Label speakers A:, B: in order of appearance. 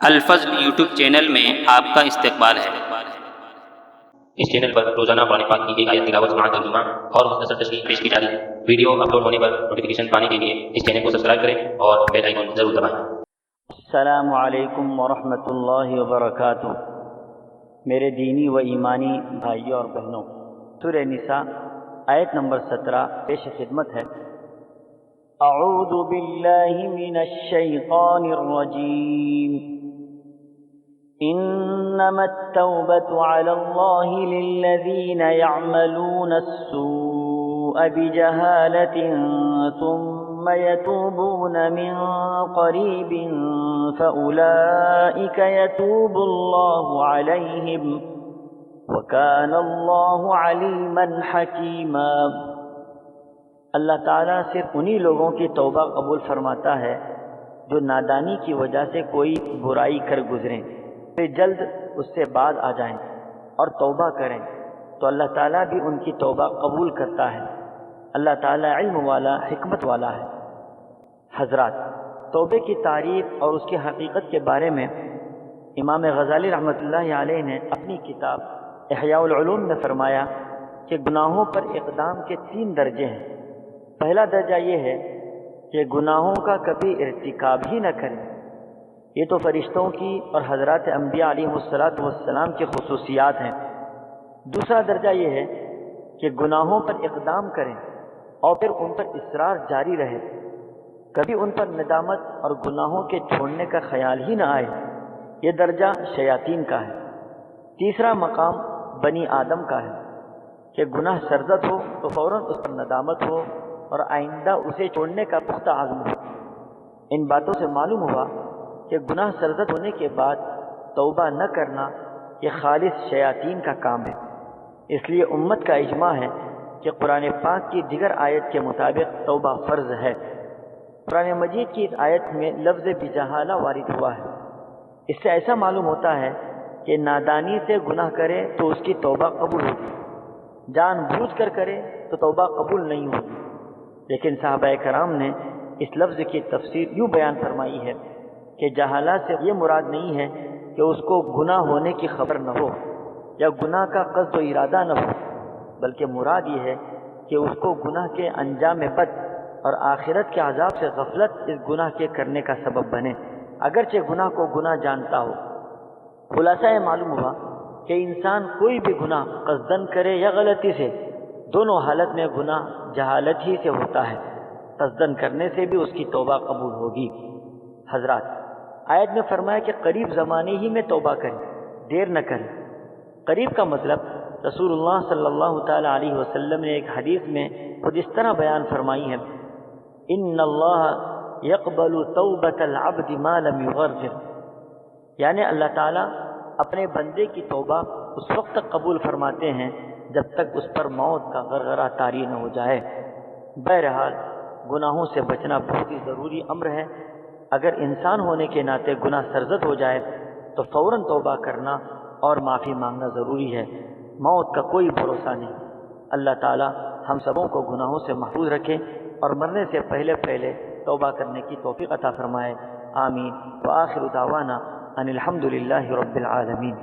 A: الفضل YouTube channel میں آپ کا استقبال ہے۔
B: اس چینل پر روزانہ قرآن پاک کی ایک آیت تلاوت سماعت ترجمہ اور مختصر تشریح پیش کی جاتی ہے۔ ویڈیو اپلوڈ ہونے پر نوٹیفیکیشن پانے کے لیے اس چینل کو سبسکرائب کریں اور بیل آئیکن ضرور دبائیں۔
C: السلام علیکم ورحمۃ اللہ وبرکاتہ۔ میرے دینی و ایمانی بھائیوں اور بہنوں، سورہ نساء آیت نمبر 17 پیش خدمت ہے۔ اعوذ باللہ من الشیطان الرجیم، انما التوبة على الله للذين يعملون السوء بجهالة ثم يتوبون من قريب فأولئك يتوب الله عليهم وكان الله عليما حكيما۔ اللہ تعالیٰ صرف انہی لوگوں کی توبہ قبول فرماتا ہے جو نادانی کی وجہ سے کوئی برائی کر گزریں، پھر جلد اس سے بعد آ جائیں اور توبہ کریں تو اللہ تعالیٰ بھی ان کی توبہ قبول کرتا ہے۔ اللہ تعالیٰ علم والا، حکمت والا ہے۔ حضرات، توبے کی تعریف اور اس کی حقیقت کے بارے میں امام غزالی رحمۃ اللہ علیہ نے اپنی کتاب احیاء العلوم میں فرمایا کہ گناہوں پر اقدام کے 3 درجے ہیں۔ پہلا درجہ یہ ہے کہ گناہوں کا کبھی ارتکاب ہی نہ کریں، یہ تو فرشتوں کی اور حضرات انبیاء علیہ السلام کی خصوصیات ہیں۔ دوسرا درجہ یہ ہے کہ گناہوں پر اقدام کریں اور پھر ان پر اصرار جاری رہے، کبھی ان پر ندامت اور گناہوں کے چھوڑنے کا خیال ہی نہ آئے، یہ درجہ شیاطین کا ہے۔ تیسرا مقام بنی آدم کا ہے کہ گناہ سرزد ہو تو فوراً اس پر ندامت ہو اور آئندہ اسے چھوڑنے کا پختہ عزم ہو۔ ان باتوں سے معلوم ہوا کہ گناہ سرزد ہونے کے بعد توبہ نہ کرنا یہ خالص شیاطین کا کام ہے۔ اس لیے امت کا اجماع ہے کہ قرآن پاک کی دیگر آیت کے مطابق توبہ فرض ہے۔ قرآن مجید کی اس آیت میں لفظ بجہالہ وارد ہوا ہے۔ اس سے ایسا معلوم ہوتا ہے کہ نادانی سے گناہ کرے تو اس کی توبہ قبول ہوگی، جان بوجھ کر کرے تو توبہ قبول نہیں ہوگی۔ لیکن صحابہ کرام نے اس لفظ کی تفسیر یوں بیان فرمائی ہے کہ جہالہ سے یہ مراد نہیں ہے کہ اس کو گناہ ہونے کی خبر نہ ہو یا گناہ کا قصد و ارادہ نہ ہو، بلکہ مراد یہ ہے کہ اس کو گناہ کے انجام بد اور آخرت کے عذاب سے غفلت اس گناہ کے کرنے کا سبب بنے، اگرچہ گناہ کو گناہ جانتا ہو۔ خلاصہ یہ معلوم ہوا کہ انسان کوئی بھی گناہ قصدن کرے یا غلطی سے، دونوں حالت میں گناہ جہالت ہی سے ہوتا ہے۔ قصدن کرنے سے بھی اس کی توبہ قبول ہوگی۔ حضرات، آیت میں فرمایا کہ قریب زمانے ہی میں توبہ کریں، دیر نہ کریں۔ قریب کا مطلب رسول اللہ صلی اللہ تعالی علیہ وسلم نے ایک حدیث میں خود اس طرح بیان فرمائی ہے، ان اللہ یقبل توبۃ العبد ما لم یغرغر، یعنی اللہ تعالیٰ اپنے بندے کی توبہ اس وقت تک قبول فرماتے ہیں جب تک اس پر موت کا غرغرہ طاری نہ ہو جائے۔ بہرحال گناہوں سے بچنا بہت ہی ضروری امر ہے۔ اگر انسان ہونے کے ناطے گناہ سرزد ہو جائے تو فوراً توبہ کرنا اور معافی مانگنا ضروری ہے۔ موت کا کوئی بھروسہ نہیں۔ اللہ تعالی ہم سبوں کو گناہوں سے محفوظ رکھے اور مرنے سے پہلے توبہ کرنے کی توفیق عطا فرمائے۔ آمین۔ وآخر دعوانا ان الحمد للہ رب العالمین۔